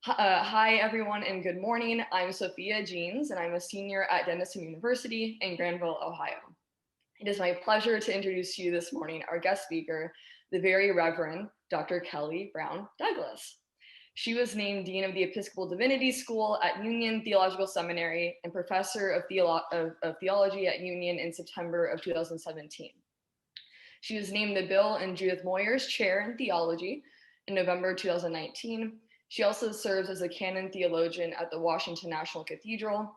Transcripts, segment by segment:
Hi, everyone, and good morning. I'm Sophia Jeans, and I'm a senior at Denison University in Granville, Ohio. It is my pleasure to introduce to you this morning our guest speaker, the Very Reverend Dr. Kelly Brown Douglas. She was named Dean of the Episcopal Divinity School at Union Theological Seminary and Professor of Theology at Union in September of 2017. She was named the Bill and Judith Moyers Chair in Theology in November 2019. She also serves as a Canon Theologian at the Washington National Cathedral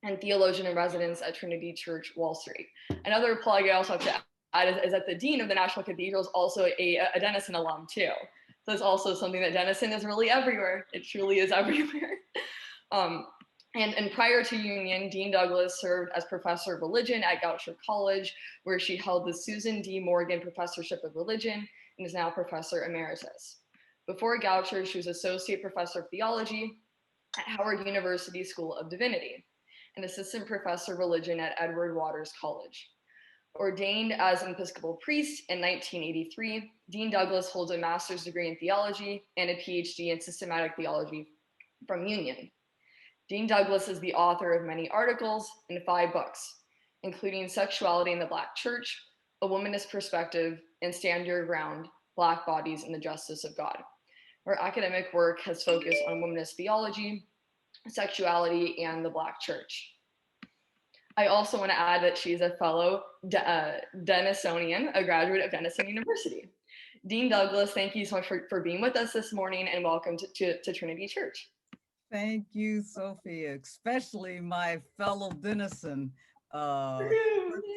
and Theologian in Residence at Trinity Church, Wall Street. Another plug I also have to add is that the Dean of the National Cathedral is also a Denison alum too. So it's also something that Denison is really everywhere. It truly is everywhere. And prior to Union, Dean Douglas served as professor of religion at Goucher College, where she held the Susan D. Morgan Professorship of Religion and is now professor emeritus. Before Goucher, she was associate professor of theology at Howard University School of Divinity and assistant professor of religion at Edward Waters College. Ordained as an Episcopal priest in 1983, Dean Douglas holds a master's degree in theology and a PhD in systematic theology from Union. Dean Douglas is the author of many articles and 5 books, including Sexuality in the Black Church, A Womanist Perspective, and Stand Your Ground, Black Bodies and the Justice of God. Her academic work has focused on womanist theology, sexuality, and the Black Church. I also want to add that she's a fellow Denisonian, a graduate of Denison University. Dean Douglas, thank you so much for being with us this morning, and welcome to Trinity Church. Thank you, Sophia, especially my fellow Denison family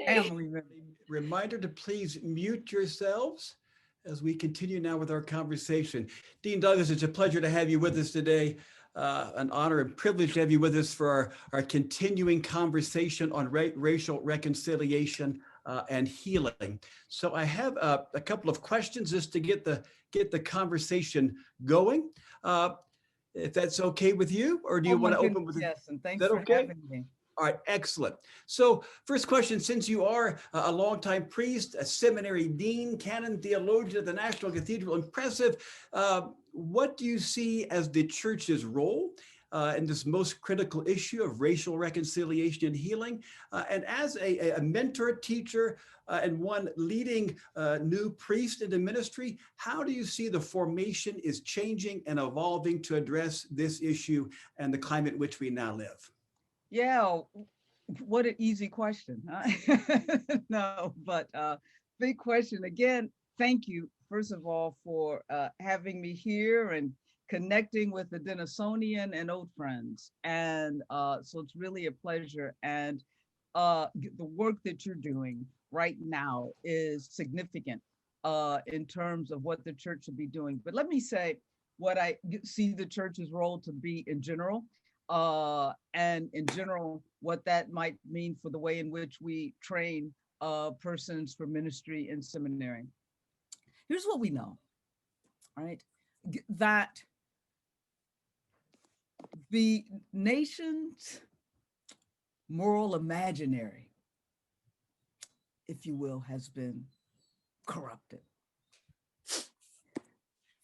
member. Reminder to please mute yourselves as we continue now with our conversation. Dean Douglas, it's a pleasure to have you with us today. An honor and privilege to have you with us for our continuing conversation on racial reconciliation and healing. So I have a couple of questions just to get the conversation going. If that's okay with you, or do you want to open with yes, and thanks for having me. All right, excellent. So first question, since you are a longtime priest, a seminary dean, canon theologian at the National Cathedral, impressive. What do you see as the church's role in this most critical issue of racial reconciliation and healing? And as a mentor, teacher, and one leading new priest into ministry, how do you see the formation is changing and evolving to address this issue and the climate in which we now live? Yeah, what an easy question. No, but big question. Again, thank you, first of all, for having me here and connecting with the Denisonian and old friends. And so it's really a pleasure. And the work that you're doing right now is significant in terms of what the church should be doing. But let me say what I see the church's role to be in general, and in general, what that might mean for the way in which we train persons for ministry in seminary. Here's what we know, right? That the nation's moral imaginary, if you will, has been corrupted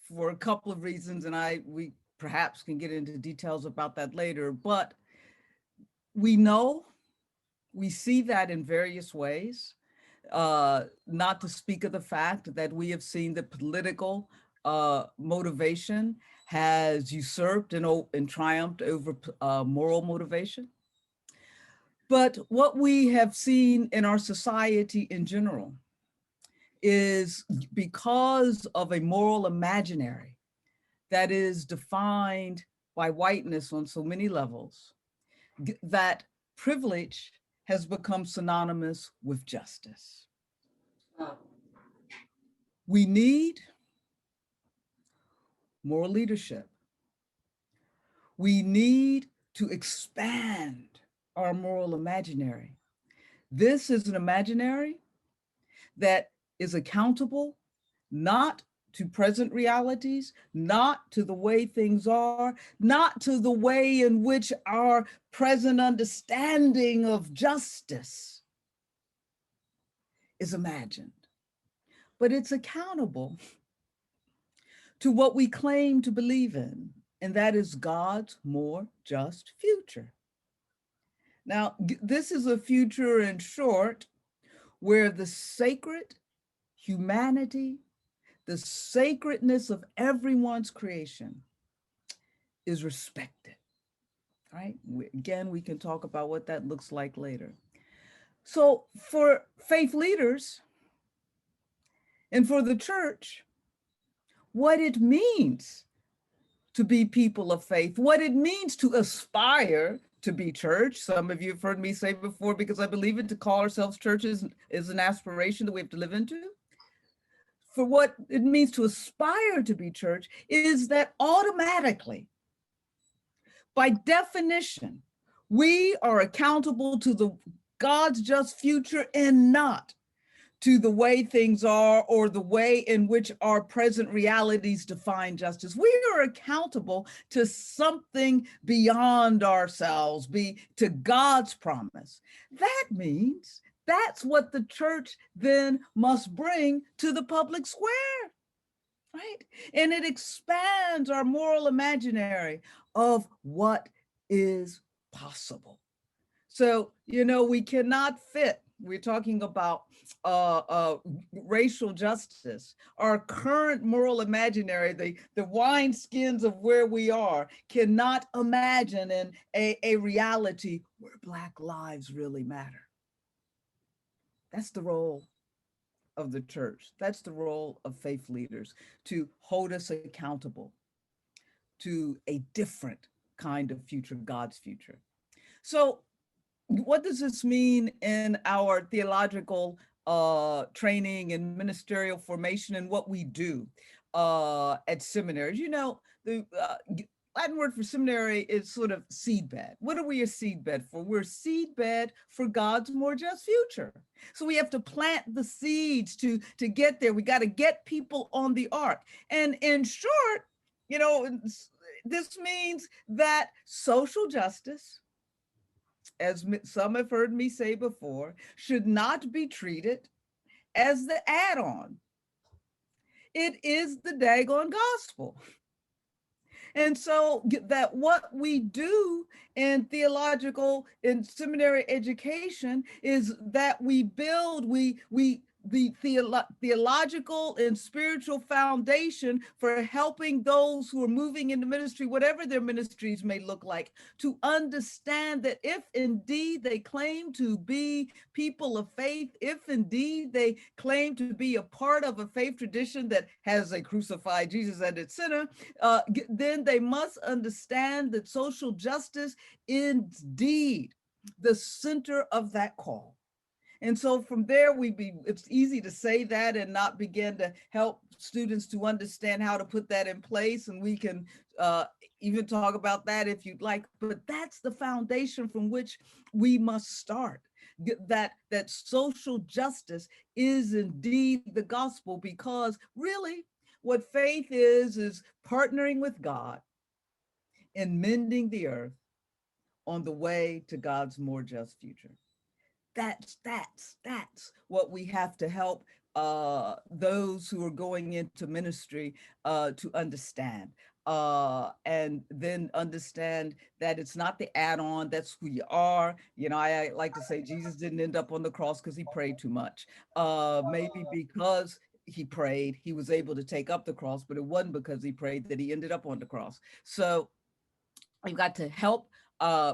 for a couple of reasons, and we perhaps can get into details about that later, but we see that in various ways, not to speak of the fact that we have seen that political motivation has usurped and triumphed over moral motivation. But what we have seen in our society in general is, because of a moral imaginary that is defined by whiteness on so many levels, that privilege has become synonymous with justice. We need moral leadership. We need to expand our moral imaginary. This is an imaginary that is accountable not to present realities, not to the way things are, not to the way in which our present understanding of justice is imagined, but it's accountable to what we claim to believe in, and that is God's more just future. Now, this is a future, in short, where the sacred humanity, the sacredness of everyone's creation is respected, right? Again, we can talk about what that looks like later. So for faith leaders and for the church, what it means to be people of faith, what it means to aspire to be church. Some of you have heard me say before, because I believe it, to call ourselves churches is an aspiration that we have to live into. For what it means to aspire to be church is that automatically, by definition, we are accountable to the God's just future and not to the way things are or the way in which our present realities define justice. We are accountable to something beyond ourselves, to God's promise. That means that's what the church then must bring to the public square, right? And it expands our moral imaginary of what is possible. So, we cannot fit, we're talking about racial justice, our current moral imaginary, the wineskins of where we are, cannot imagine in a reality where Black lives really matter. That's the role of the church. That's the role of faith leaders, to hold us accountable to a different kind of future, God's future. So what does this mean in our theological training and ministerial formation and what we do at seminaries? The Latin word for seminary is sort of seedbed. What are we a seedbed for? We're a seedbed for God's more just future. So we have to plant the seeds to get there. We got to get people on the ark. And in short, this means that social justice, as some have heard me say before, should not be treated as the add-on. It is the daggone gospel. And so that what we do in theological and seminary education is that we build, the theological and spiritual foundation for helping those who are moving into ministry, whatever their ministries may look like, to understand that if indeed they claim to be people of faith, if indeed they claim to be a part of a faith tradition that has a crucified Jesus at its center, then they must understand that social justice is indeed the center of that call. And so from there, it's easy to say that and not begin to help students to understand how to put that in place. And we can even talk about that if you'd like, but that's the foundation from which we must start. That social justice is indeed the gospel, because really what faith is partnering with God in mending the earth on the way to God's more just future. That's what we have to help those who are going into ministry to understand. And then understand that it's not the add-on, that's who you are. I like to say Jesus didn't end up on the cross because he prayed too much. Maybe because he prayed, he was able to take up the cross, but it wasn't because he prayed that he ended up on the cross. So we've got to help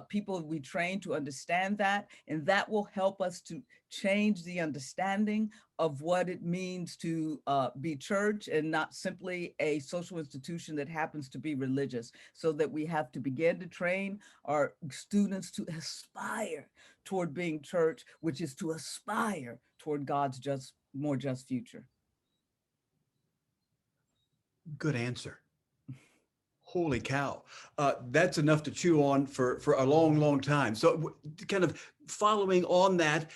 people we train to understand that, and that will help us to change the understanding of what it means to be church and not simply a social institution that happens to be religious, so that we have to begin to train our students to aspire toward being church, which is to aspire toward God's more just future. Good answer. Holy cow. That's enough to chew on for a long, long time. So kind of following on that,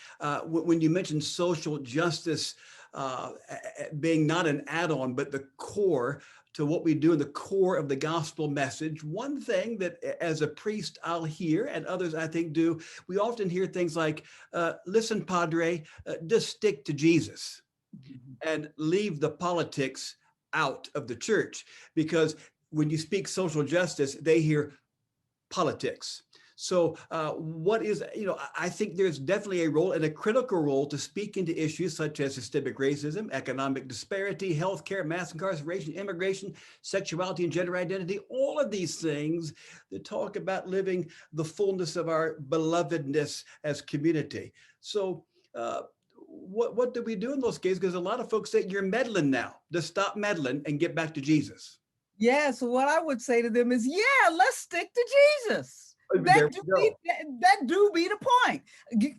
when you mentioned social justice being not an add-on, but the core to what we do in the core of the gospel message, one thing that as a priest I'll hear, and others I think do, we often hear things like, listen, Padre, just stick to Jesus and leave the politics out of the church, because when you speak social justice, they hear politics. So what is, I think there's definitely a role and a critical role to speak into issues such as systemic racism, economic disparity, healthcare, mass incarceration, immigration, sexuality and gender identity, all of these things that talk about living the fullness of our belovedness as community. So what do we do in those cases? Because a lot of folks say, you're meddling now. Just stop meddling and get back to Jesus. Yeah, so what I would say to them is, yeah, let's stick to Jesus. That do be the point.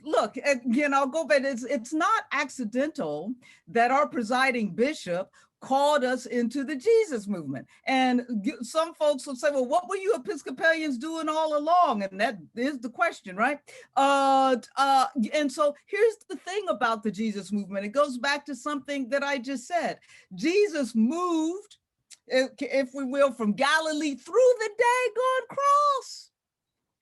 Look, again, I'll go back. It's not accidental that our presiding bishop called us into the Jesus movement. And some folks will say, well, what were you Episcopalians doing all along? And that is the question, right? And so here's the thing about the Jesus movement. It goes back to something that I just said. Jesus moved, if we will, from Galilee through the daggone cross.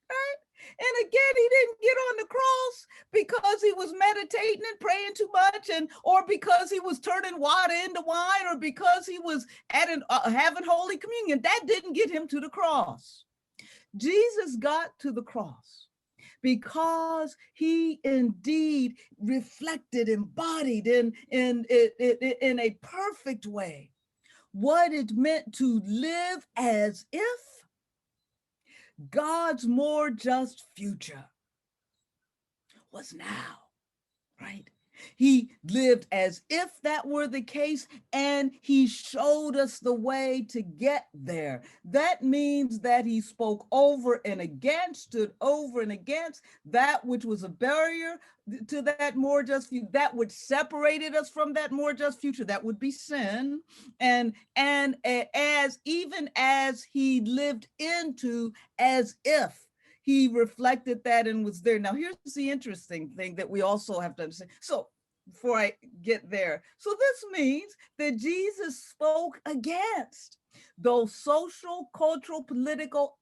Right? And again, he didn't get on the cross because he was meditating and praying too much, or because he was turning water into wine, or because he was having Holy Communion. That didn't get him to the cross. Jesus got to the cross because he indeed reflected, embodied in a perfect way what it meant to live as if God's more just future was now, right? He lived as if that were the case, and he showed us the way to get there. That means that he spoke over and against, stood over and against that which was a barrier to that more just future, that which separated us from that more just future, that would be sin. And as even as he lived into as if he reflected that and was there. Now, here's the interesting thing that we also have to understand. So before I get there, so this means that Jesus spoke against those social, cultural, political,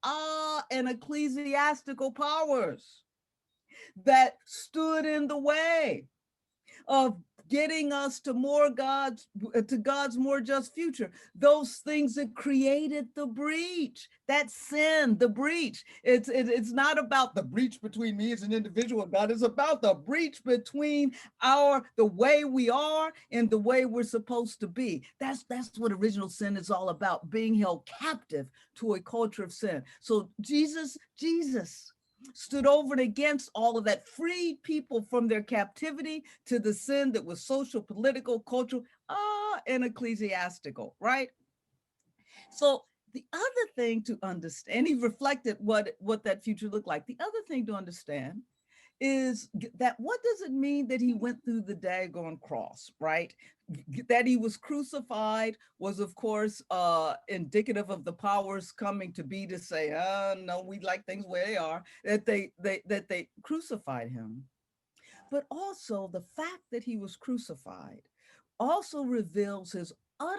and ecclesiastical powers that stood in the way of getting us to God's more just future. Those things that created the breach, that sin, the breach. It's not about the breach between me as an individual and God. It's about the breach between the way we are and the way we're supposed to be. That's what original sin is all about, being held captive to a culture of sin. So Jesus stood over and against all of that, freed people from their captivity to the sin that was social, political, cultural, and ecclesiastical, right? So the other thing to understand, he reflected what that future looked like. The other thing to understand is that what does it mean that he went through the daggone cross, right? That he was crucified was, of course, indicative of the powers coming to be to say, no, we like things where they are, that they crucified him. But also the fact that he was crucified also reveals his utter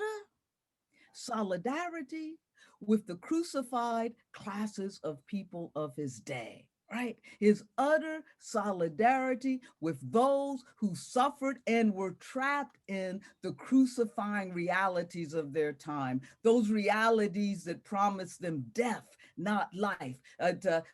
solidarity with the crucified classes of people of his day. Right? His utter solidarity with those who suffered and were trapped in the crucifying realities of their time, those realities that promised them death, not life.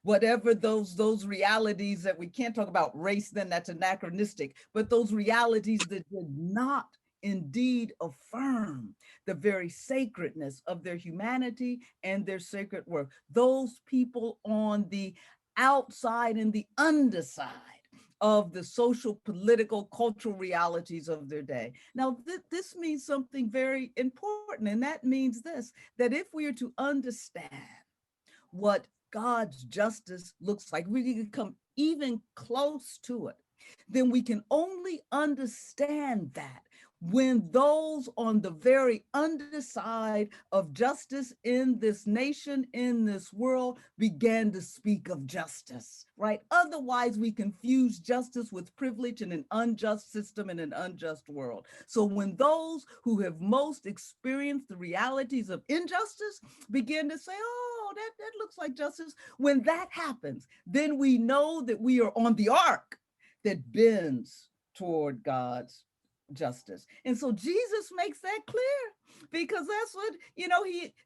Whatever those realities that we can't talk about race, then that's anachronistic, but those realities that did not indeed affirm the very sacredness of their humanity and their sacred work. Those people on the outside and the underside of the social, political, cultural realities of their day. Now, this means something very important, and that means this, that if we are to understand what God's justice looks like, we can come even close to it, then we can only understand that when those on the very underside of justice in this nation, in this world, began to speak of justice, right? Otherwise, we confuse justice with privilege in an unjust system, in an unjust world. So when those who have most experienced the realities of injustice begin to say, oh, that looks like justice, when that happens, then we know that we are on the arc that bends toward God's justice. And so Jesus makes that clear, because that's what,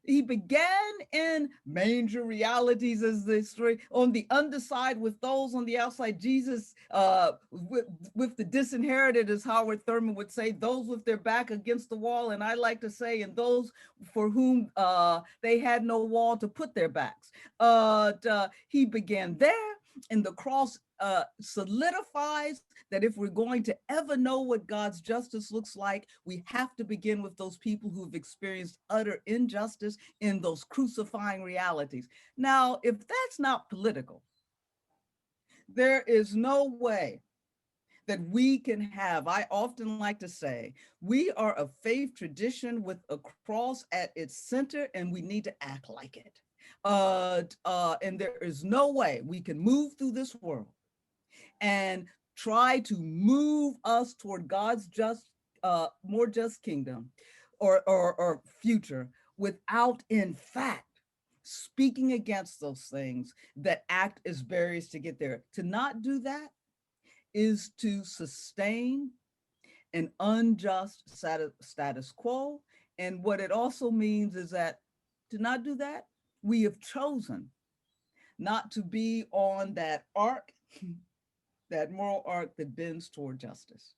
he began in manger realities, as the story, on the underside with those on the outside. Jesus, with the disinherited, as Howard Thurman would say, those with their back against the wall. And I like to say, and those for whom they had no wall to put their backs. He began there, and the cross solidifies that if we're going to ever know what God's justice looks like, we have to begin with those people who've experienced utter injustice in those crucifying realities. Now, if that's not political, there is no way that we can have, I often like to say, we are a faith tradition with a cross at its center, and we need to act like it. And there is no way we can move through this world and try to move us toward God's more just kingdom or future without, in fact, speaking against those things that act as barriers to get there. To not do that is to sustain an unjust status quo. And what it also means is that to not do that, we have chosen not to be on that arc, that moral arc that bends toward justice.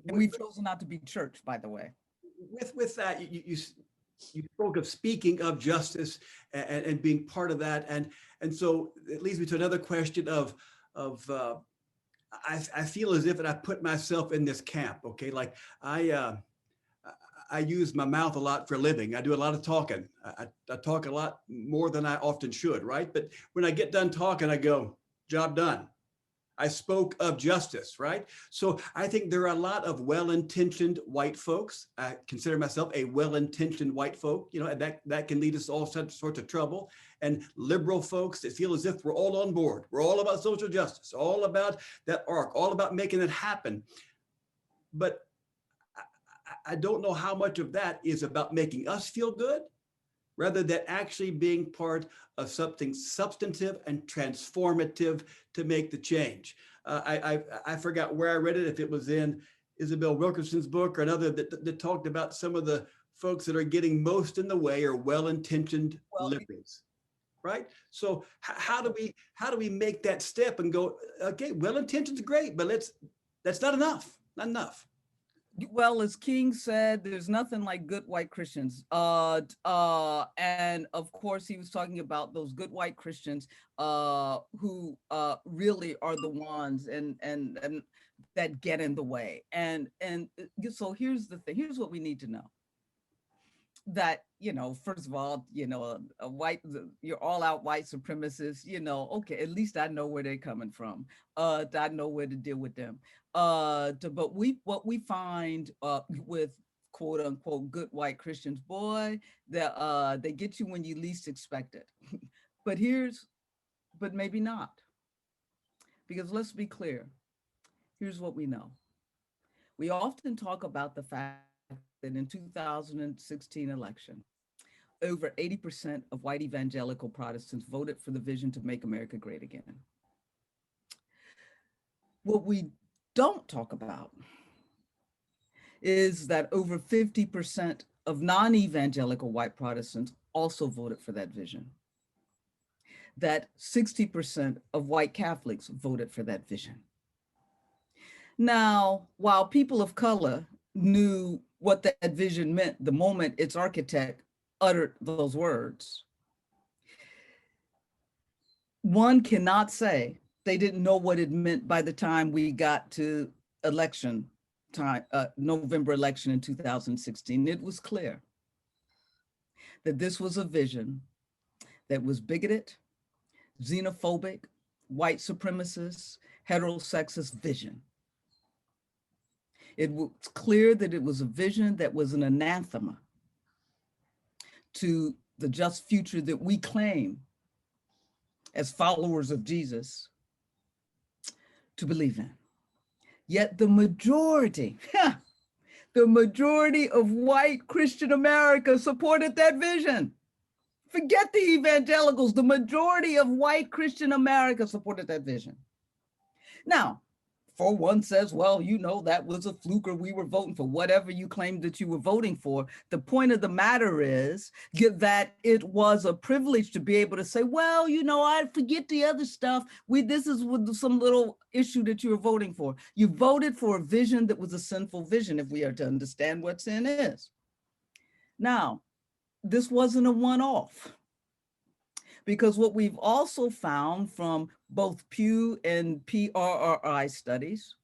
And we've chosen not to be church, by the way. With that, you spoke of speaking of justice and being part of that. And so it leads me to another question of I feel as if I put myself in this camp, okay? Like I use my mouth a lot for a living. I do a lot of talking. I talk a lot more than I often should, right? But when I get done talking, I go, job done. I spoke of justice, right? So I think there are a lot of well-intentioned white folks. I consider myself a well-intentioned white folk, and that can lead us to all sorts of trouble. And liberal folks that feel as if we're all on board. We're all about social justice, all about that arc, all about making it happen. But I don't know how much of that is about making us feel good, rather than actually being part of something substantive and transformative to make the change. I forgot where I read it, if it was in Isabel Wilkerson's book or another that talked about some of the folks that are getting most in the way are well-intentioned liberals, right? So how do we make that step and go, okay, well-intentioned is great, but that's not enough, not enough. Well, as King said, there's nothing like good white Christians. And of course, he was talking about those good white Christians who really are the ones and that get in the way. And so here's the thing. Here's what we need to know. That, first of all, you're all out white supremacists, okay, at least I know where they're coming from. I know where to deal with them. But what we find with quote unquote good white Christians, boy, they get you when you least expect it. but maybe not. Because let's be clear, here's what we know. We often talk about the fact that in 2016 election, over 80% of white evangelical Protestants voted for the vision to make America great again. What we don't talk about is that over 50% of non-evangelical white Protestants also voted for that vision. That 60% of white Catholics voted for that vision. Now, while people of color knew what that vision meant the moment its architect uttered those words, one cannot say they didn't know what it meant by the time we got to election time, November election in 2016. It was clear that this was a vision that was bigoted, xenophobic, white supremacist, heterosexist vision. It was clear that it was a vision that was an anathema to the just future that we claim as followers of Jesus to believe in. Yet the majority of white Christian America supported that vision. Forget the evangelicals, the majority of white Christian America supported that vision. Now, for one says, well, you know, that was a fluke, or we were voting for whatever you claimed that you were voting for. The point of the matter is that it was a privilege to be able to say, well, you know, I forget the other stuff. This is with some little issue that you were voting for. You voted for a vision that was a sinful vision, if we are to understand what sin is. Now, this wasn't a one-off, because what we've also found from both Pew and PRRI studies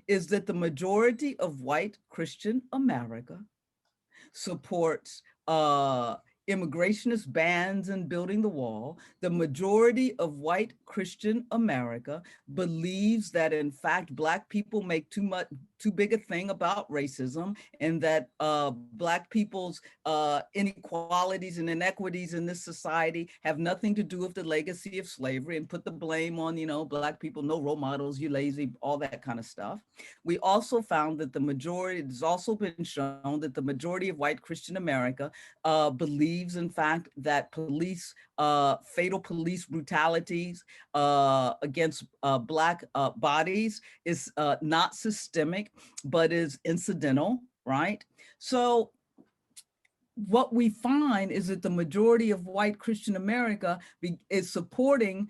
is that the majority of white Christian America supports immigrationist bans and building the wall. The majority of white Christian America believes that, in fact, Black people make too big a thing about racism, and that Black people's inequalities and inequities in this society have nothing to do with the legacy of slavery, and put the blame on, you know, Black people, no role models, you lazy, all that kind of stuff. We also found that it's also been shown that the majority of white Christian America believes, in fact, that fatal police brutalities against Black bodies is not systemic, but is incidental, right? So what we find is that the majority of white Christian America is supporting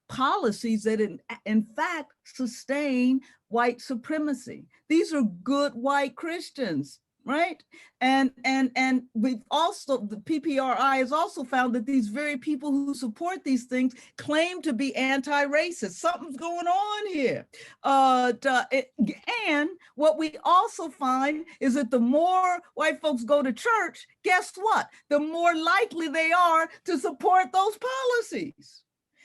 policies that in fact sustain white supremacy. These are good white Christians, right? And we've also, the PPRI has also found that these very people who support these things claim to be anti-racist. Something's going on here. And what we also find is that the more white folks go to church, guess what? The more likely they are to support those policies.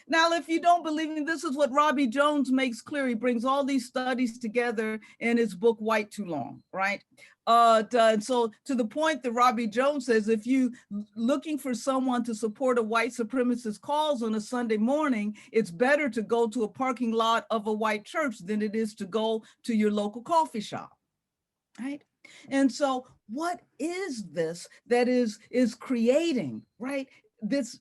Now, if you don't believe me, this is what Robbie Jones makes clear. He brings all these studies together in his book, White Too Long, right? And so to the point that Robbie Jones says, if you looking for someone to support a white supremacist cause on a Sunday morning, it's better to go to a parking lot of a white church than it is to go to your local coffee shop, right? And so what is this that is creating, right? This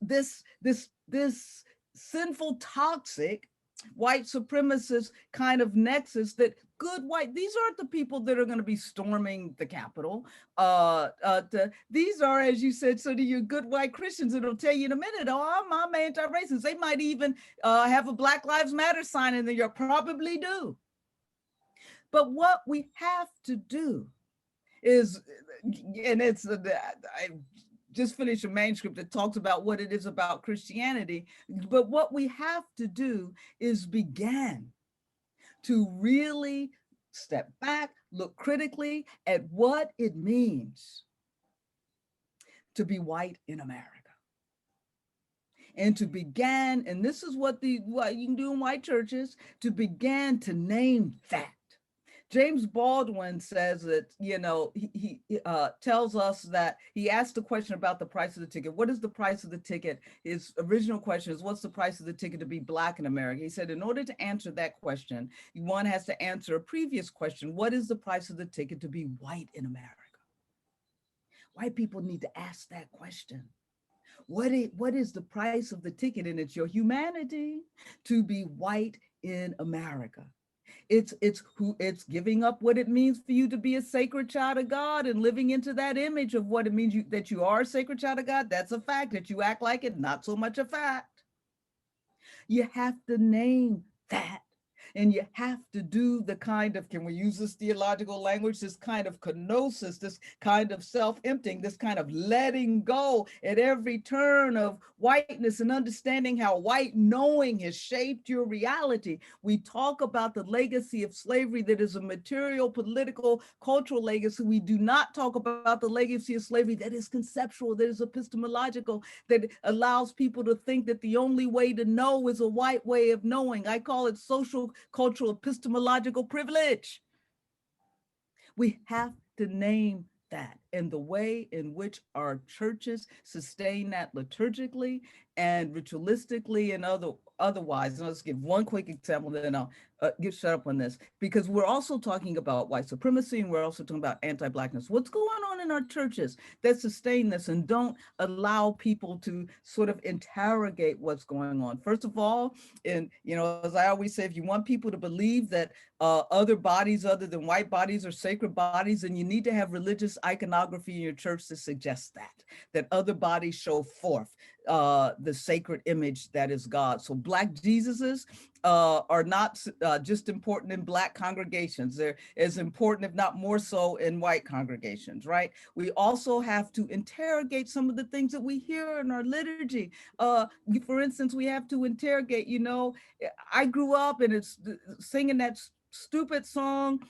sinful, toxic white supremacist kind of nexus that good white, these aren't the people that are going to be storming the Capitol. These are, as you said, so do your good white Christians that'll tell you in a minute, oh, I'm anti-racist. They might even have a Black Lives Matter sign in there. You probably do. But what we have to do is, and it's, I just finished a manuscript that talks about what it is about Christianity, but what we have to do is begin to really step back, look critically at what it means to be white in America. And to begin, and this is what you can do in white churches, to begin to name that. James Baldwin says that, you know, he tells us that he asked the question about the price of the ticket. What is the price of the ticket? His original question is, what's the price of the ticket to be Black in America? He said, in order to answer that question, one has to answer a previous question. What is the price of the ticket to be white in America? White people need to ask that question. What is the price of the ticket? And it's your humanity to be white in America. It's giving up what it means for you to be a sacred child of God and living into that image of what it means that you are a sacred child of God. That's a fact. That you act like it, not so much a fact. You have to name that. And you have to do the kind of, can we use this theological language, this kind of kenosis, this kind of self-emptying, this kind of letting go at every turn of whiteness and understanding how white knowing has shaped your reality. We talk about the legacy of slavery that is a material, political, cultural legacy. We do not talk about the legacy of slavery that is conceptual, that is epistemological, that allows people to think that the only way to know is a white way of knowing. I call it social, cultural, epistemological privilege. We have to name that. and the way in which our churches sustain that liturgically and ritualistically and otherwise. And let's give one quick example, then I'll get shut up on this, because we're also talking about white supremacy and we're also talking about anti-Blackness. What's going on in our churches that sustain this and don't allow people to sort of interrogate what's going on? First of all, and as I always say, if you want people to believe that other bodies other than white bodies are sacred bodies, and you need to have religious iconography in your church to suggest that other bodies show forth the sacred image that is God. So Black Jesuses are not just important in Black congregations. They're as important, if not more so, in white congregations, right? We also have to interrogate some of the things that we hear in our liturgy. For instance, we have to interrogate, I grew up and it's singing that stupid song,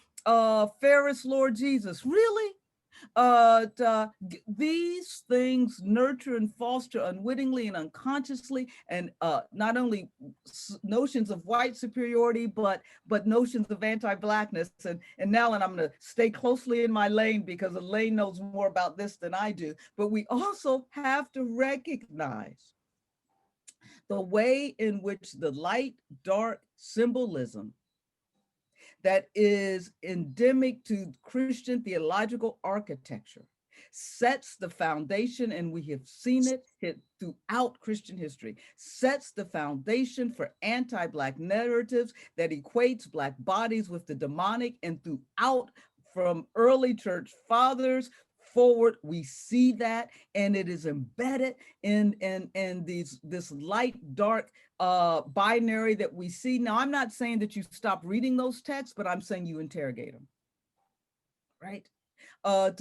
Ferris Lord Jesus. Really? These things nurture and foster unwittingly and unconsciously, and not only notions of white superiority, but notions of anti-Blackness. And now, and I'm going to stay closely in my lane because Elaine knows more about this than I do, but we also have to recognize the way in which the light, dark symbolism that is endemic to Christian theological architecture sets the foundation, and we have seen it throughout Christian history, sets the foundation for anti-Black narratives that equates Black bodies with the demonic, and throughout, from early church fathers forward, we see that, and it is embedded in this light dark binary that we see. Now, I'm not saying that you stop reading those texts, but I'm saying you interrogate them, right?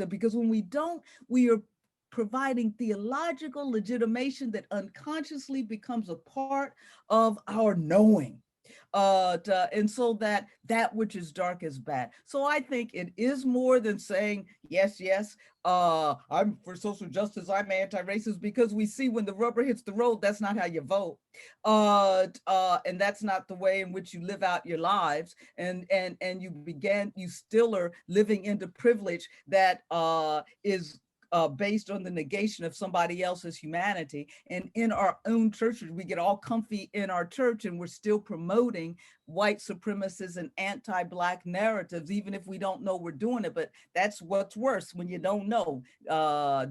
Because when we don't, we are providing theological legitimation that unconsciously becomes a part of our knowing. And so that which is dark is bad. So I think it is more than saying, yes, I'm for social justice, I'm anti-racist, because we see when the rubber hits the road, that's not how you vote. And that's not the way in which you live out your lives. And you still are living into privilege that is based on the negation of somebody else's humanity. And in our own churches, we get all comfy in our church and we're still promoting white supremacists and anti-Black narratives, even if we don't know we're doing it. But that's what's worse when you don't know.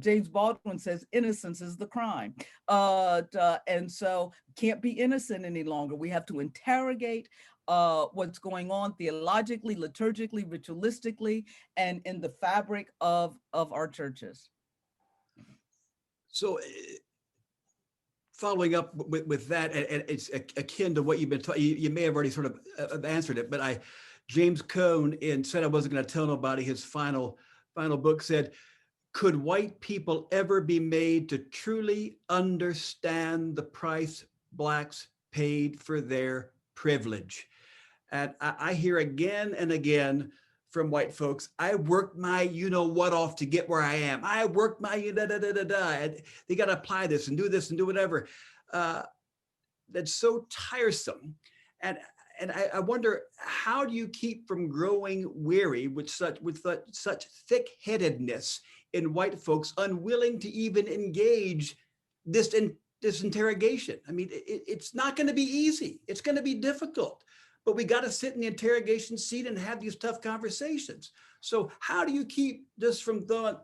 James Baldwin says innocence is the crime. And so can't be innocent any longer. We have to interrogate what's going on theologically, liturgically, ritualistically, and in the fabric of our churches. So following up with that, and it's akin to what you've been talking, you may have already sort of answered it, but James Cone, in Said I Wasn't Going to Tell Nobody, his final book, said, could white people ever be made to truly understand the price Blacks paid for their privilege? And I hear again and again from white folks, I worked my you-know-what off to get where I am. I worked my da-da-da-da-da. And they got to apply this and do whatever. That's so tiresome. And I wonder, how do you keep from growing weary with such thick-headedness in white folks, unwilling to even engage this interrogation? I mean, it's not going to be easy. It's going to be difficult. But we got to sit in the interrogation seat and have these tough conversations. So how do you keep this from the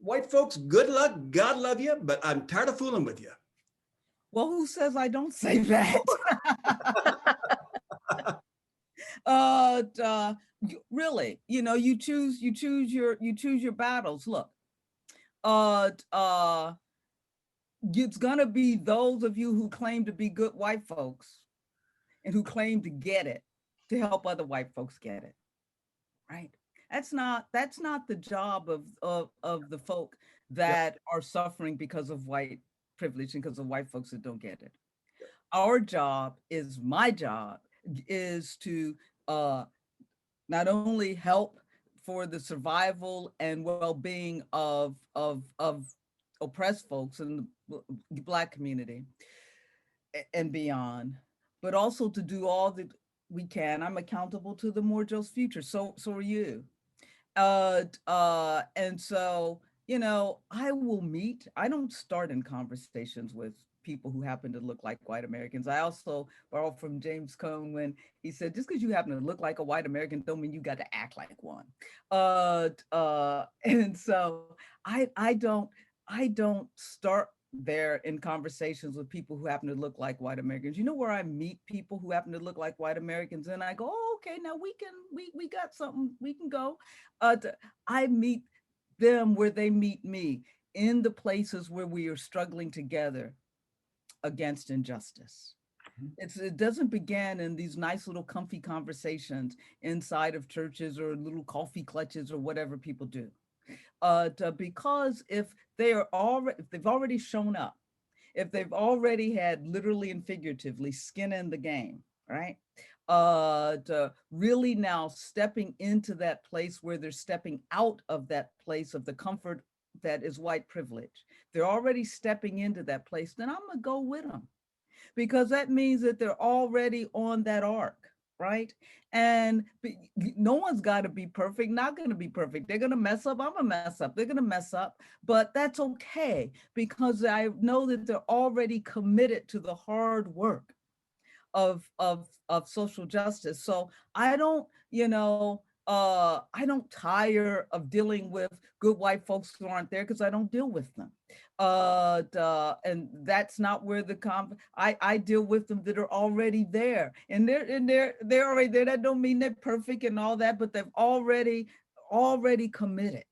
white folks? Good luck, God love you, but I'm tired of fooling with you. Well, who says I don't say that? Really, you choose your battles. Look, it's gonna be those of you who claim to be good white folks and who claim to get it to help other white folks get it, right? That's not the job of the folk that are suffering because of white privilege and because of white folks that don't get it. Our job is, my job is to not only help for the survival and well-being of oppressed folks in the Black community and beyond, but also to do all that we can. I'm accountable to the more just future. So are you. And so, I don't start in conversations with people who happen to look like white Americans. I also borrow from James Cone when he said, just because you happen to look like a white American don't mean you got to act like one. And so I don't start there in conversations with people who happen to look like white Americans. You know where I meet people who happen to look like white Americans, and I go, oh, okay, now we got something, we can go. I meet them where they meet me, in the places where we are struggling together against injustice. It doesn't begin in these nice little comfy conversations inside of churches or little coffee clutches or whatever people do. Because if they've already shown up, if they've already had literally and figuratively skin in the game, right? To really now stepping into that place where they're stepping out of that place of the comfort that is white privilege. They're already stepping into that place, then I'm gonna go with them, because that means that they're already on that arc, right? And no one's got to be perfect, not going to be perfect. They're going to mess up. I'm going to mess up. They're going to mess up, but that's okay, because I know that they're already committed to the hard work of social justice. So I don't, I don't tire of dealing with good white folks who aren't there, because I don't deal with them. And that's not where I deal with them that are already there, and they're already there. That don't mean they're perfect and all that, but they've already committed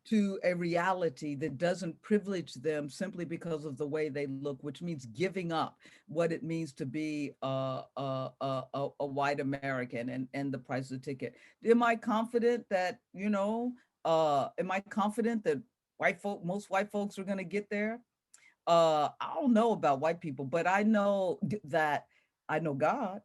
to a reality that doesn't privilege them simply because of the way they look, which means giving up what it means to be a white American and the price of the ticket. Am I confident that, most white folks are going to get there? I don't know about white people, but I know that I know God,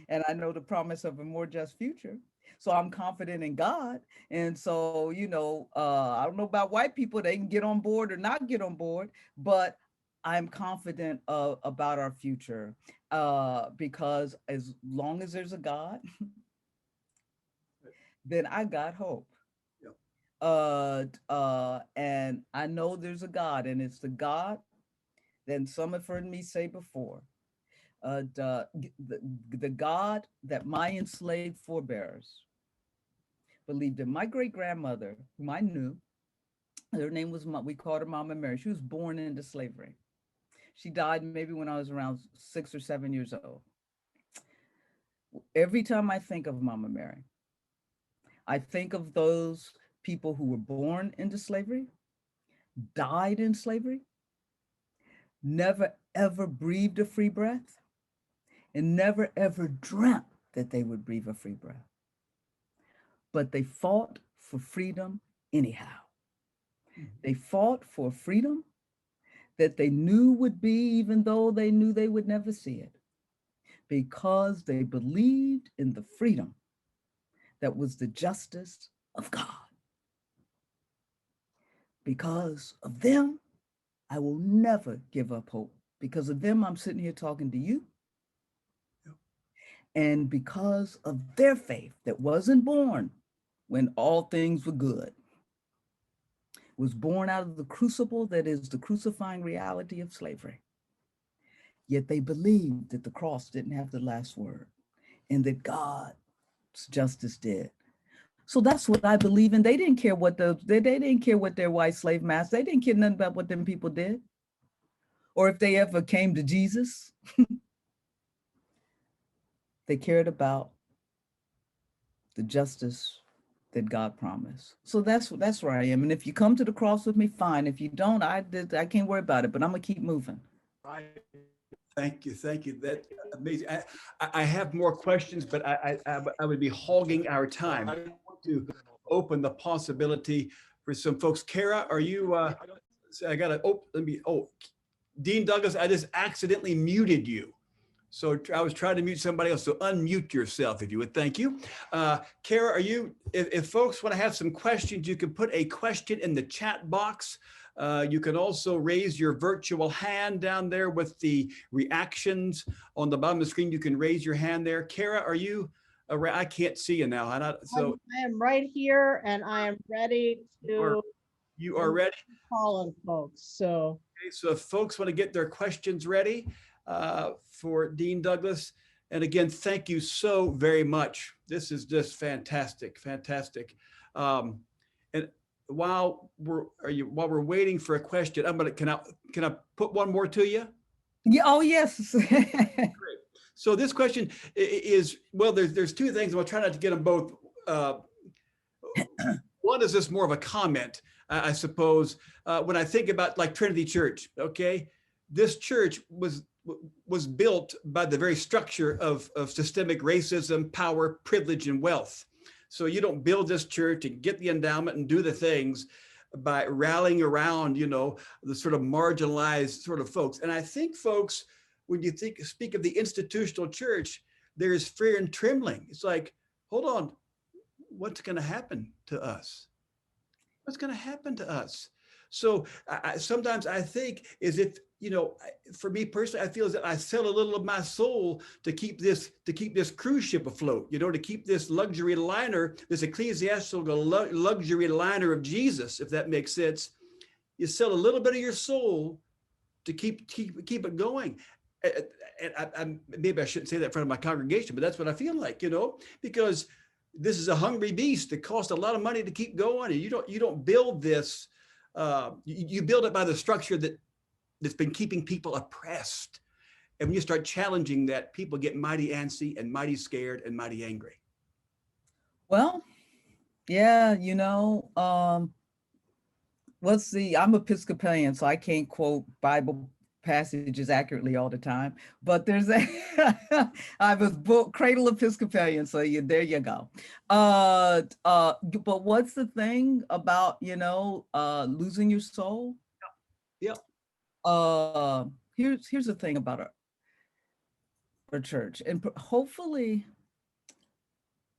and I know the promise of a more just future. So I'm confident in God. And so, I don't know about white people, they can get on board or not get on board, but I'm confident about our future, because as long as there's a God, then I got hope. And I know there's a God, and it's the God that some have heard me say before, the God that my enslaved forebears believed in. My great grandmother, whom I knew, her name was, we called her Mama Mary. She was born into slavery. She died maybe when I was around 6 or 7 years old. Every time I think of Mama Mary, I think of those people who were born into slavery, died in slavery, never ever breathed a free breath, and never ever dreamt that they would breathe a free breath. But they fought for freedom anyhow. They fought for freedom that they knew would be, even though they knew they would never see it, because they believed in the freedom that was the justice of God. Because of them, I will never give up hope. Because of them, I'm sitting here talking to you. And because of their faith that wasn't born when all things were good, was born out of the crucible that is the crucifying reality of slavery. Yet they believed that the cross didn't have the last word, and that God's justice did. So that's what I believe in. They didn't care what they didn't care what their white slave masters, they didn't care nothing about what them people did, or if they ever came to Jesus. They cared about the justice that God promised. So that's where I am. And if you come to the cross with me, fine. If you don't, I can't worry about it, but I'm gonna keep moving. Thank you. That's amazing. I have more questions, but I would be hogging our time. I want to open the possibility for some folks. Kara, are you? Dean Douglas, I just accidentally muted you. So I was trying to mute somebody else. So unmute yourself, if you would. Thank you. Kara, are you? If folks want to have some questions, you can put a question in the chat box. You can also raise your virtual hand down there with the reactions on the bottom of the screen. You can raise your hand there. Kara, are you around? I can't see you now. So I am right here and I am ready to you are ready? call on folks. So, okay, so if folks want to get their questions ready for Dean Douglas, and again, thank you so very much. This is just fantastic, fantastic. And while we're waiting for a question, can I put one more to you? Yeah, oh, yes. Great. So this question is, well, there's two things. I'll try not to get them both. One is just more of a comment, I suppose. When I think about like Trinity Church, okay, this church was built by the very structure of systemic racism, power, privilege, and wealth. So you don't build this church and get the endowment and do the things by rallying around, the sort of marginalized sort of folks. And I think folks, when you speak of the institutional church, there is fear and trembling. It's like, hold on, what's going to happen to us? What's going to happen to us? So sometimes I think is if, for me personally, I feel as that I sell a little of my soul to keep this cruise ship afloat, to keep this luxury liner, this ecclesiastical luxury liner of Jesus, if that makes sense. You sell a little bit of your soul to keep it going. And maybe I shouldn't say that in front of my congregation, but that's what I feel like, because this is a hungry beast. It costs a lot of money to keep going, and you don't build this. You build it by the structure that's been keeping people oppressed. And when you start challenging that, people get mighty antsy and mighty scared and mighty angry. Well, yeah, I'm Episcopalian, so I can't quote Bible passages accurately all the time, but there's I was cradle Episcopalian, so there you go. But what's the thing about, losing your soul? Yeah. Here's the thing about our church, and hopefully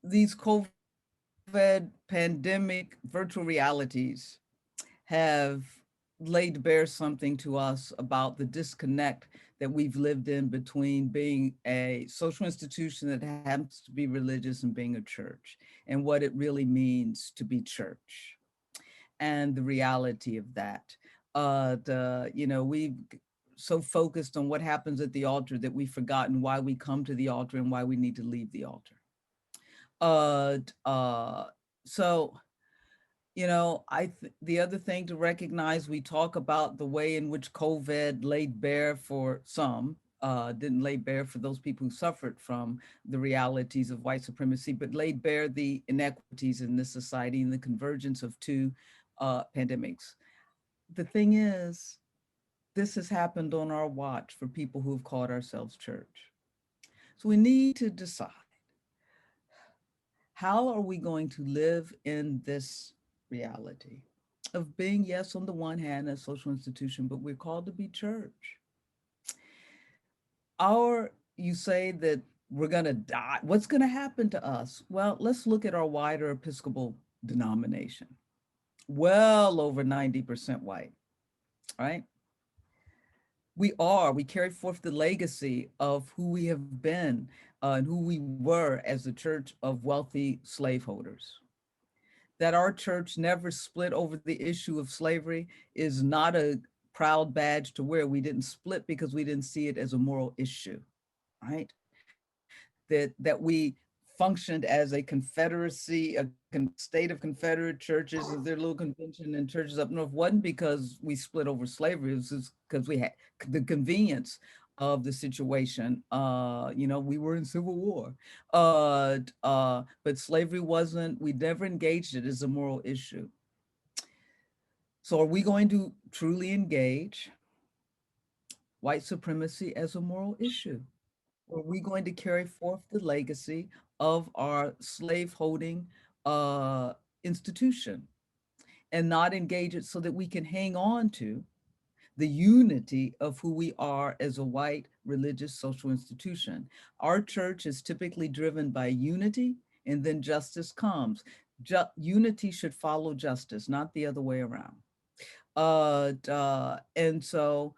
these COVID pandemic virtual realities have laid bare something to us about the disconnect that we've lived in between being a social institution that happens to be religious and being a church, and what it really means to be church, and the reality of that. We've so focused on what happens at the altar that we've forgotten why we come to the altar and why we need to leave the altar. The other thing to recognize, we talk about the way in which COVID laid bare for some, didn't lay bare for those people who suffered from the realities of white supremacy, but laid bare the inequities in this society and the convergence of two pandemics. The thing is, this has happened on our watch for people who have called ourselves church. So we need to decide, how are we going to live in this reality of being, yes, on the one hand, a social institution, but we're called to be church? You say that we're going to die. What's going to happen to us? Well, let's look at our wider Episcopal denomination. Well over 90% white, right? We carry forth the legacy of who we have been and who we were as a church of wealthy slaveholders. That our church never split over the issue of slavery is not a proud badge to wear. We didn't split because we didn't see it as a moral issue, right? That we functioned as a confederacy, a state of confederate churches, their little convention and churches up north, wasn't because we split over slavery. It was because we had the convenience of the situation. We were in civil war, but slavery we never engaged it as a moral issue. So are we going to truly engage white supremacy as a moral issue? Or are we going to carry forth the legacy of our slaveholding institution and not engage it so that we can hang on to the unity of who we are as a white religious social institution? Our church is typically driven by unity, and then justice comes. Unity should follow justice, not the other way around. And so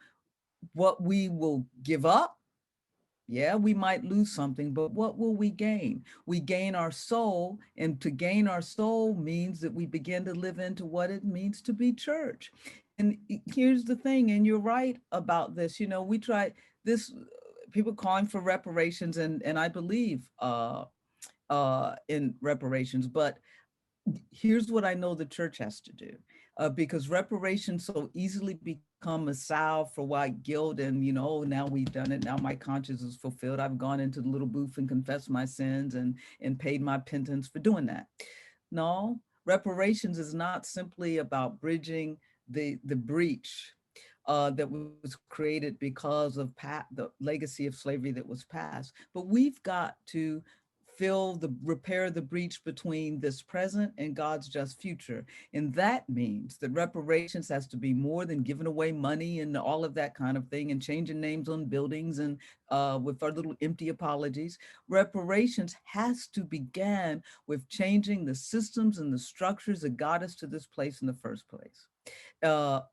what we will give up, Yeah, we might lose something, but what will we gain? We gain our soul, and to gain our soul means that we begin to live into what it means to be church. And here's the thing, and you're right about this. You know, we try this, people calling for reparations, and I believe in reparations, but here's what I know the church has to do, because reparations so easily become a salve for white guilt, and oh, now we've done it. Now my conscience is fulfilled. I've gone into the little booth and confessed my sins and paid my penance for doing that. No, reparations is not simply about bridging the breach that was created because of the legacy of slavery that was passed, but we've got to repair the breach between this present and God's just future. And that means that reparations has to be more than giving away money and all of that kind of thing and changing names on buildings and with our little empty apologies. Reparations has to begin with changing the systems and the structures that got us to this place in the first place.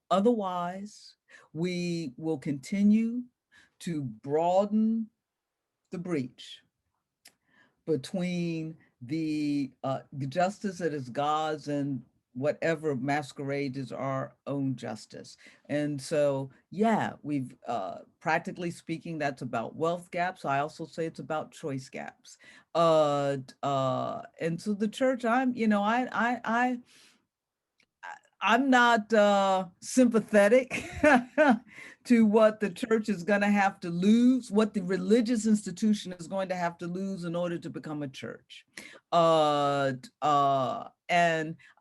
Otherwise, we will continue to broaden the breach between the justice that is God's and whatever masquerades as our own justice. And so, yeah, we've practically speaking, that's about wealth gaps. I also say it's about choice gaps. And so the church, I'm not sympathetic to what the church is going to have to lose, what the religious institution is going to have to lose in order to become a church. And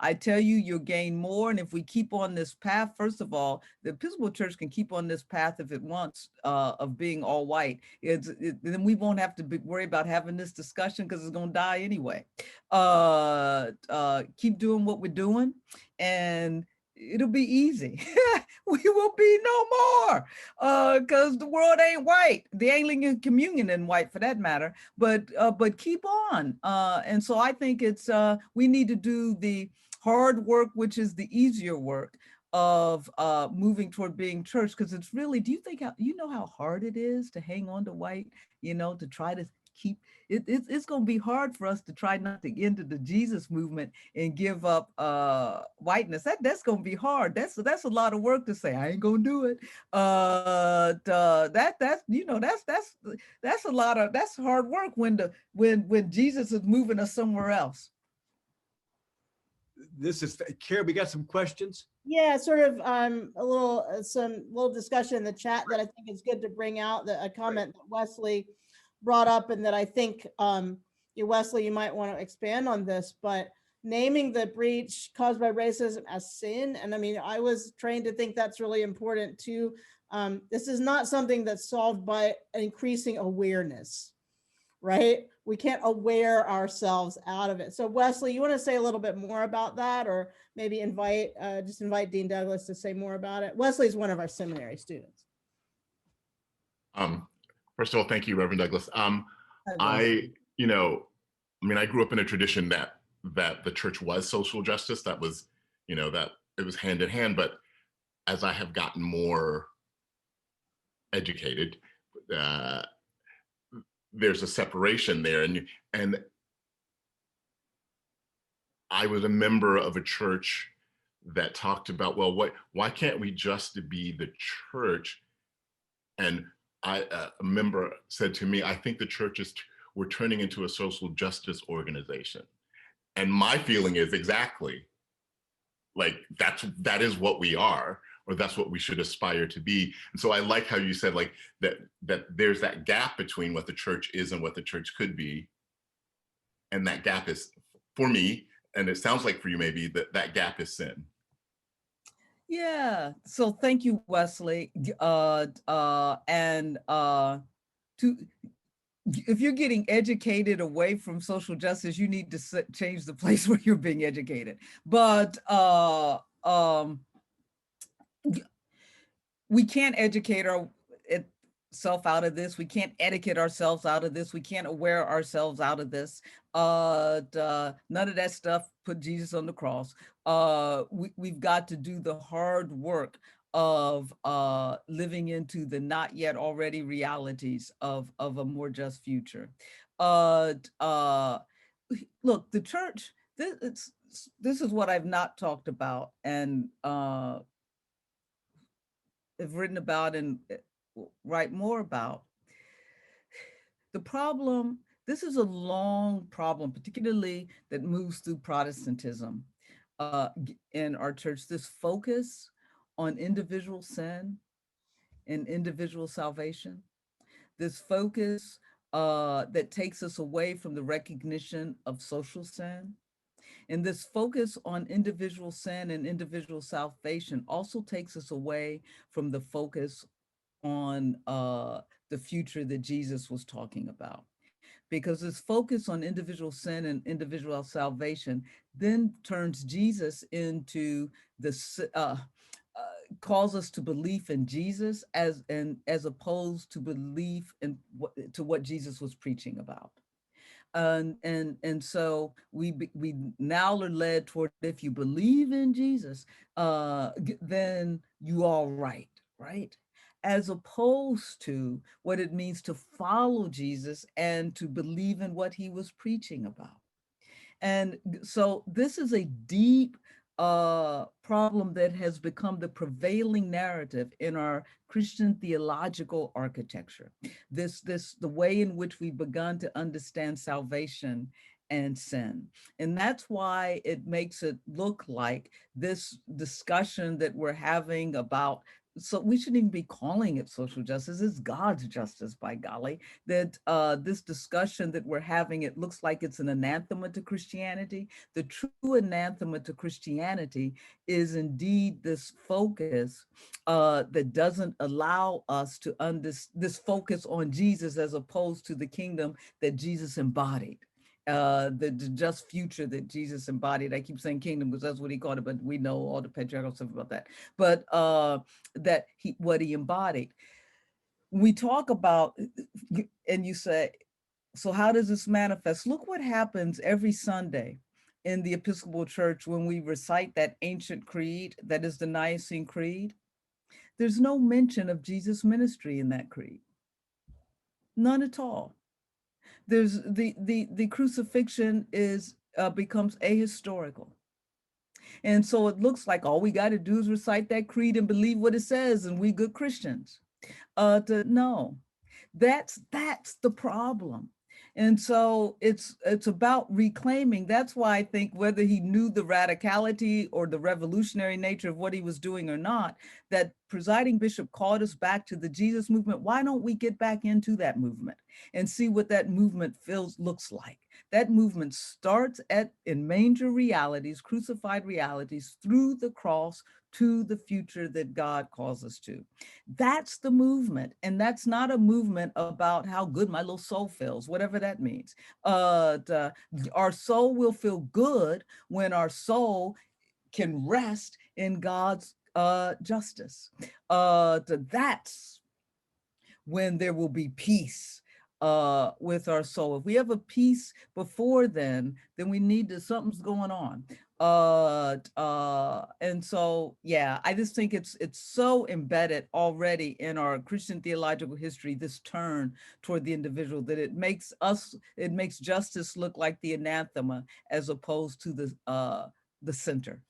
I tell you, you'll gain more. And if we keep on this path, first of all, the Episcopal Church can keep on this path if it wants of being all white. Then we won't have to worry about having this discussion because it's going to die anyway. Keep doing what we're doing, and it'll be easy. We will be no more because the world ain't white. The Anglican Communion isn't white for that matter, but keep on. And so I think it's, we need to do the hard work, which is the easier work of moving toward being church. Because it's really, do you think, how hard it is to hang on to white, to try to keep, it's going to be hard for us to try not to get into the Jesus movement and give up whiteness. That's going to be hard. That's a lot of work to say I ain't going to do it. That's a lot of, that's hard work when Jesus is moving us somewhere else. This is Kara. We got some questions. Yeah, sort of some little discussion in the chat that I think is good to bring out, a comment that Wesley brought up, and that I think Wesley, you might want to expand on this, but naming the breach caused by racism as sin. And I mean, I was trained to think that's really important too. This is not something that's solved by increasing awareness, right? We can't aware ourselves out of it. So Wesley, you want to say a little bit more about that, or maybe invite Dean Douglas to say more about it? Wesley is one of our seminary students. First of all, thank you, Reverend Douglas. I grew up in a tradition that the church was social justice. That was, that it was hand in hand. But as I have gotten more educated, there's a separation there. And I was a member of a church that talked about, well, why can't we just be the church? And a member said to me, I think the church we're turning into a social justice organization. And my feeling is exactly like that is what we are, or that's what we should aspire to be. And so I like how you said like that there's that gap between what the church is and what the church could be. And that gap is, for me, and it sounds like for you maybe, that gap is sin. Yeah, so thank you, Wesley. If you're getting educated away from social justice, you need to change the place where you're being educated. But we can't educate ourselves out of this. We can't etiquette ourselves out of this. We can't aware ourselves out of this. None of that stuff put Jesus on the cross. We've got to do the hard work of living into the not yet already realities of a more just future. Look, the church, this is what I've not talked about and have written about and write more about. The problem, this is a long problem, particularly that moves through Protestantism in our church, this focus on individual sin and individual salvation, this focus that takes us away from the recognition of social sin. And this focus on individual sin and individual salvation also takes us away from the focus on the future that Jesus was talking about. Because this focus on individual sin and individual salvation then turns Jesus into calls us to belief in Jesus as opposed to belief in what Jesus was preaching about. And so we now are led toward, if you believe in Jesus, then you all right, as opposed to what it means to follow Jesus and to believe in what he was preaching about. And so this is a deep problem that has become the prevailing narrative in our Christian theological architecture. The way in which we've begun to understand salvation and sin. And that's why it makes it look like this discussion that we're having about, so we shouldn't even be calling it social justice, it's God's justice, by golly, that this discussion that we're having, it looks like it's an anathema to Christianity. The true anathema to Christianity is indeed this focus that doesn't allow us to this focus on Jesus as opposed to the kingdom that Jesus embodied. The just future that Jesus embodied. I keep saying kingdom because that's what he called it, but we know all the patriarchal stuff about that. But what he embodied. We talk about, and you say, so how does this manifest? Look what happens every Sunday in the Episcopal Church when we recite that ancient creed, that is the Nicene Creed. There's no mention of Jesus' ministry in that creed. None at all. There's the crucifixion becomes ahistorical. And so it looks like all we got to do is recite that creed and believe what it says, and we good Christians. No, that's the problem. And so it's about reclaiming. That's why I think whether he knew the radicality or the revolutionary nature of what he was doing or not, that presiding bishop called us back to the Jesus movement. Why don't we get back into that movement and see what that movement looks like? That movement starts in manger realities, crucified realities, through the cross to the future that God calls us to. That's the movement. And that's not a movement about how good my little soul feels, whatever that means. Our soul will feel good when our soul can rest in God's justice. That's when there will be peace with our soul. If we have a peace before then we need to, something's going on. And so, yeah, I just think it's so embedded already in our Christian theological history, this turn toward the individual, that it makes justice look like the anathema as opposed to the center.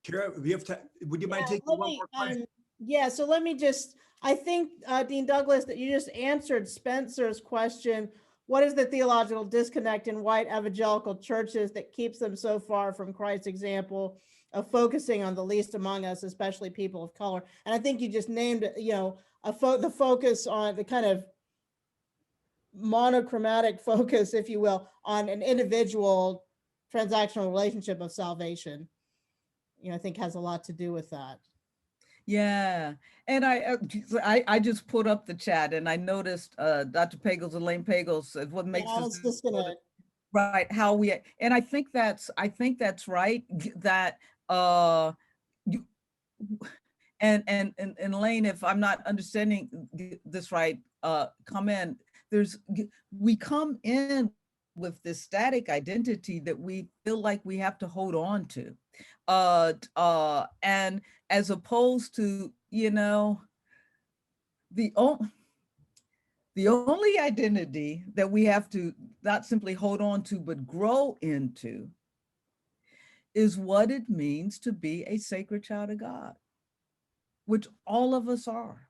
Kara, would you mind taking one more question? Yeah, so let me just, I think, Dean Douglas, that you just answered Spencer's question. What is the theological disconnect in white evangelical churches that keeps them so far from Christ's example of focusing on the least among us, especially people of color? And I think you just named it, the focus on the kind of monochromatic focus, if you will, on an individual transactional relationship of salvation, I think has a lot to do with that. Yeah, and I just put up the chat, and I noticed Dr. Pagels, Elaine Pagels said what makes us right how we, and I think that's right, that and Elaine, if I'm not understanding this right, come in. We come in with this static identity that we feel like we have to hold on to. And as opposed to, you know, the only identity that we have to not simply hold on to, but grow into is what it means to be a sacred child of God, which all of us are.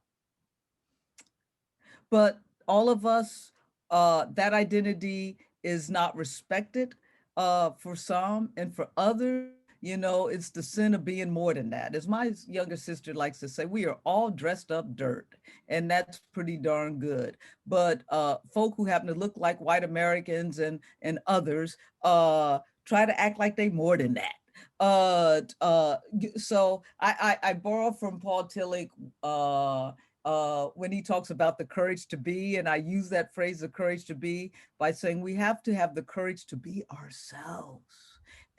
But all of us, that identity is not respected for some, and for others, you know, it's the sin of being more than that. As my younger sister likes to say, we are all dressed up dirt, and that's pretty darn good. But folk who happen to look like white Americans and others try to act like they more than that. So I borrow from Paul Tillich when he talks about the courage to be, and I use that phrase, the courage to be, by saying we have to have the courage to be ourselves.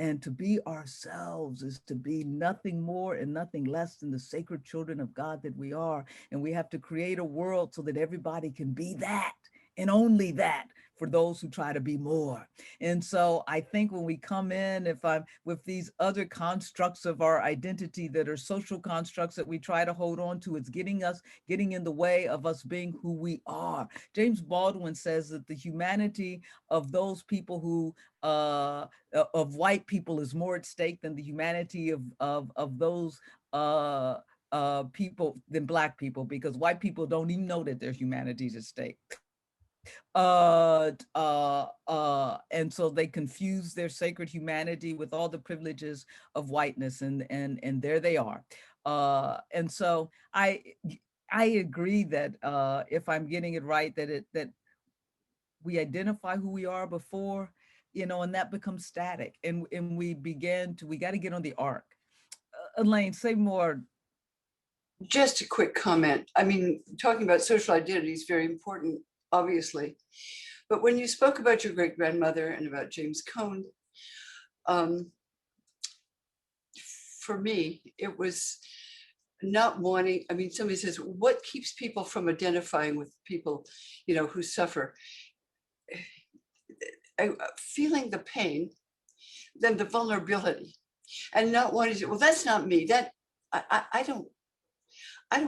And to be ourselves is to be nothing more and nothing less than the sacred children of God that we are. And we have to create a world so that everybody can be that and only that, for those who try to be more. And so I think when we come in, if I'm with these other constructs of our identity that are social constructs that we try to hold on to, it's getting in the way of us being who we are. James Baldwin says that the humanity of those people who of white people is more at stake than the humanity of those people than Black people, because white people don't even know that their humanity is at stake. And so they confuse their sacred humanity with all the privileges of whiteness, and there they are. And so I agree that if I'm getting it right, that we identify who we are before, you know, and that becomes static, and we got to get on the arc. Elaine, say more. Just a quick comment. I mean, talking about social identity is very important, obviously. But when you spoke about your great grandmother and about James Cone, for me, it was not wanting, I mean, somebody says, what keeps people from identifying with people, you know, who suffer? Feeling the pain, then the vulnerability, and not wanting to, well, that's not me. That I don't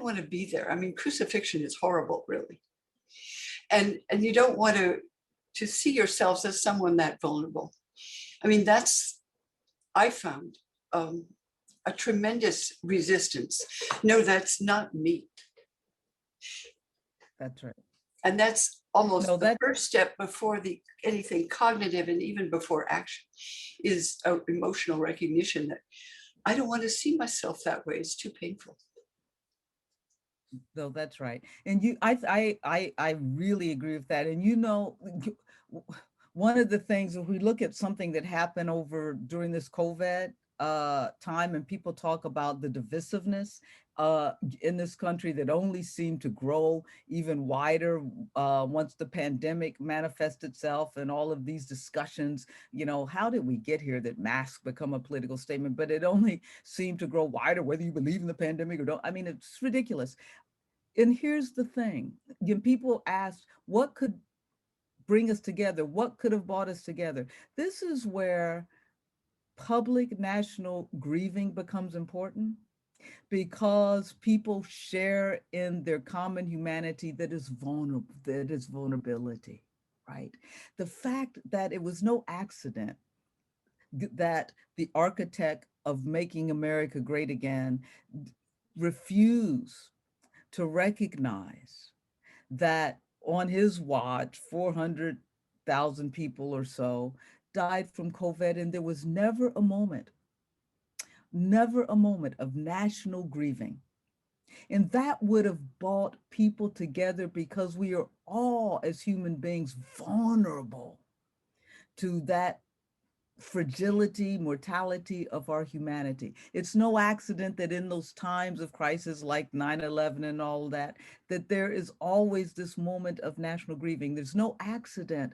want to be there. I mean, crucifixion is horrible, really. And you don't want to see yourselves as someone that vulnerable. I mean, I found a tremendous resistance. No, that's not me. That's right. And that's almost the first step before anything cognitive, and even before action, is an emotional recognition that I don't want to see myself that way. It's too painful. No, that's right. And I really agree with that. And you know, one of the things, if we look at something that happened during this COVID time, and people talk about the divisiveness in this country that only seemed to grow even wider once the pandemic manifested itself, and all of these discussions, you know, how did we get here that masks become a political statement? But it only seemed to grow wider, whether you believe in the pandemic or don't. I mean, it's ridiculous. And here's the thing, when people ask, what could bring us together? What could have brought us together? This is where public national grieving becomes important, because people share in their common humanity that is vulnerability, right? The fact that it was no accident that the architect of making America great again refused to recognize that on his watch, 400,000 people or so died from COVID, and there was never a moment of national grieving. And that would have brought people together, because we are all, as human beings, vulnerable to that fragility, mortality of our humanity. It's no accident that in those times of crisis like 9/11 and all that there is always this moment of national grieving. There's no accident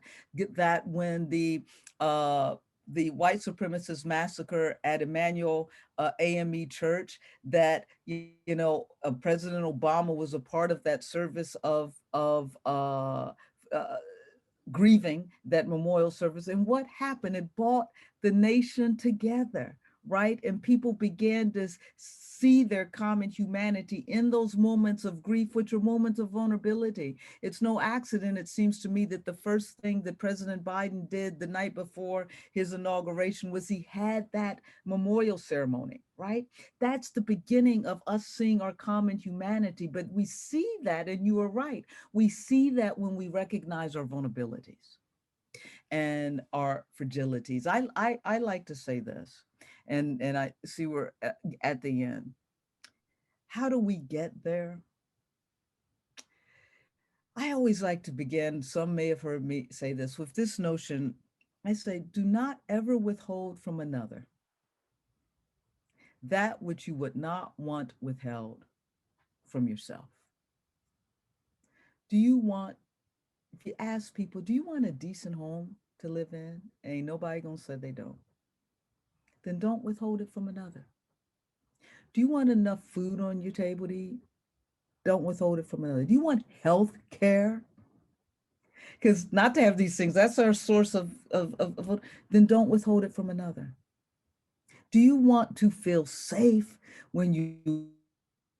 that when the white supremacist massacre at Emmanuel AME Church, that President Obama was a part of that service of grieving, that memorial service. And what happened? It brought the nation together, right? And people began to see their common humanity in those moments of grief, which are moments of vulnerability. It's no accident, it seems to me, that the first thing that President Biden did the night before his inauguration was he had that memorial ceremony, right? That's the beginning of us seeing our common humanity. But we see that, and you are right, we see that when we recognize our vulnerabilities and our fragilities. I like to say this, and I see we're at the end. How do we get there? I always like to begin, some may have heard me say this, with this notion. I say, do not ever withhold from another that which you would not want withheld from yourself. Do you want, if you ask people, do you want a decent home to live in? Ain't nobody gonna say they don't. Then don't withhold it from another. Do you want enough food on your table to eat? Don't withhold it from another. Do you want health care? Because not to have these things, that's our source of, then don't withhold it from another. Do you want to feel safe when you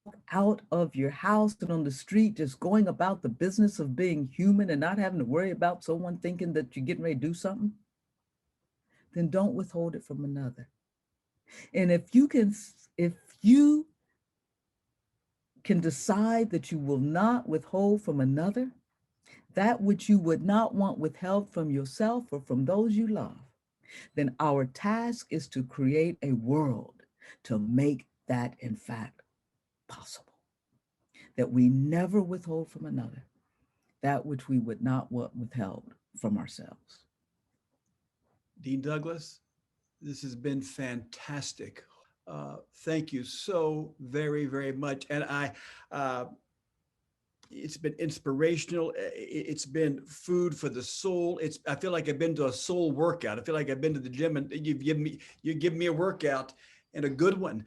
walk out of your house and on the street, just going about the business of being human and not having to worry about someone thinking that you're getting ready to do something? Then don't withhold it from another. And if you can decide that you will not withhold from another that which you would not want withheld from yourself or from those you love, then our task is to create a world to make that, in fact, possible. That we never withhold from another that which we would not want withheld from ourselves. Dean Douglas, this has been fantastic. Thank you so very, very much. And it's been inspirational. It's been food for the soul. I feel like I've been to a soul workout. I feel like I've been to the gym and you give me a workout, and a good one.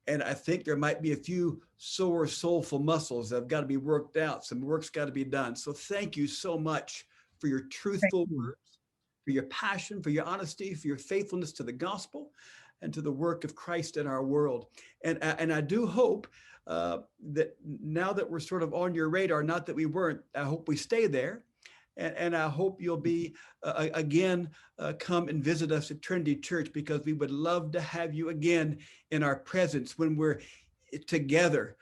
And I think there might be a few sore, soulful muscles that have got to be worked out. Some work's got to be done. So thank you so much for your truthful words, for your passion, for your honesty, for your faithfulness to the gospel and to the work of Christ in our world. And I do hope that now that we're sort of on your radar, not that we weren't, I hope we stay there. And I hope you'll be, again, come and visit us at Trinity Church, because we would love to have you again in our presence when we're together,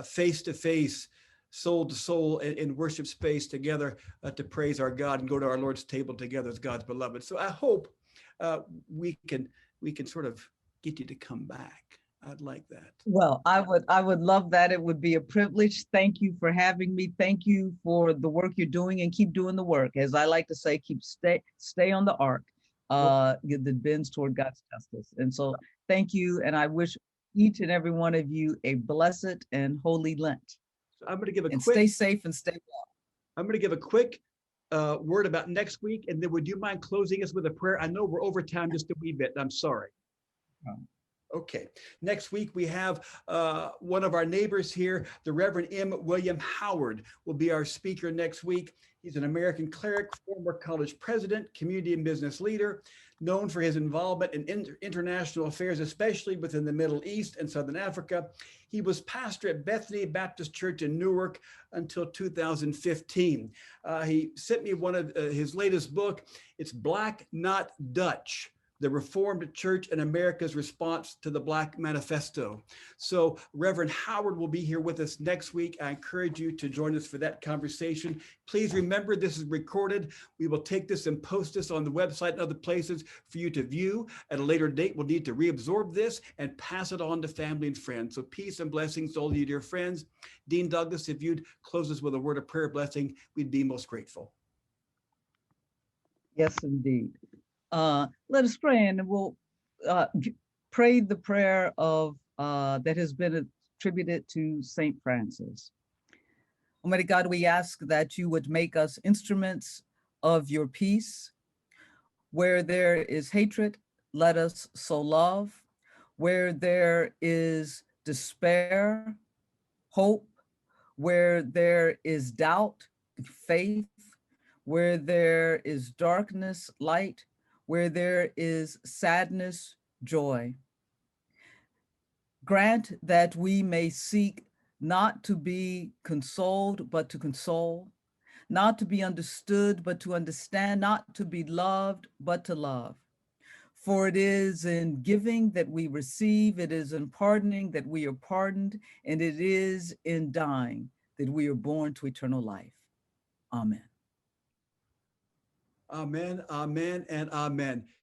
face to face, soul to soul, in worship space together to praise our God and go to our Lord's table together as God's beloved. So I hope we can sort of get you to come back. I'd like that. Well, I would love that. It would be a privilege. Thank you for having me. Thank you for the work you're doing, and keep doing the work. As I like to say, stay on the arc that bends toward God's justice. And so thank you. And I wish each and every one of you a blessed and holy Lent. So I'm going to give a quick, stay safe and stay well. I'm going to give a quick word about next week. And then would you mind closing us with a prayer? I know we're over time just a wee bit. I'm sorry. Okay, next week we have one of our neighbors here, the Reverend M. William Howard will be our speaker next week. He's an American cleric, former college president, community and business leader, known for his involvement in international affairs, especially within the Middle East and Southern Africa. He was pastor at Bethany Baptist Church in Newark until 2015. He sent me one of his latest book. It's Black, Not Dutch: The Reformed Church and America's Response to the Black Manifesto. So Reverend Howard will be here with us next week. I encourage you to join us for that conversation. Please remember, this is recorded. We will take this and post this on the website and other places for you to view. At a later date, we'll need to reabsorb this and pass it on to family and friends. So peace and blessings to all you dear friends. Dean Douglas, if you'd close us with a word of prayer blessing, we'd be most grateful. Yes, indeed. Let us pray, and we'll pray the prayer of that has been attributed to Saint Francis. Almighty God, we ask that you would make us instruments of your peace. Where there is hatred, let us sow love. Where there is despair, hope. Where there is doubt, faith. Where there is darkness, light. Where there is sadness, joy. Grant that we may seek not to be consoled, but to console, not to be understood, but to understand, not to be loved, but to love. For it is in giving that we receive, it is in pardoning that we are pardoned, and it is in dying that we are born to eternal life. Amen. Amen, amen, and amen.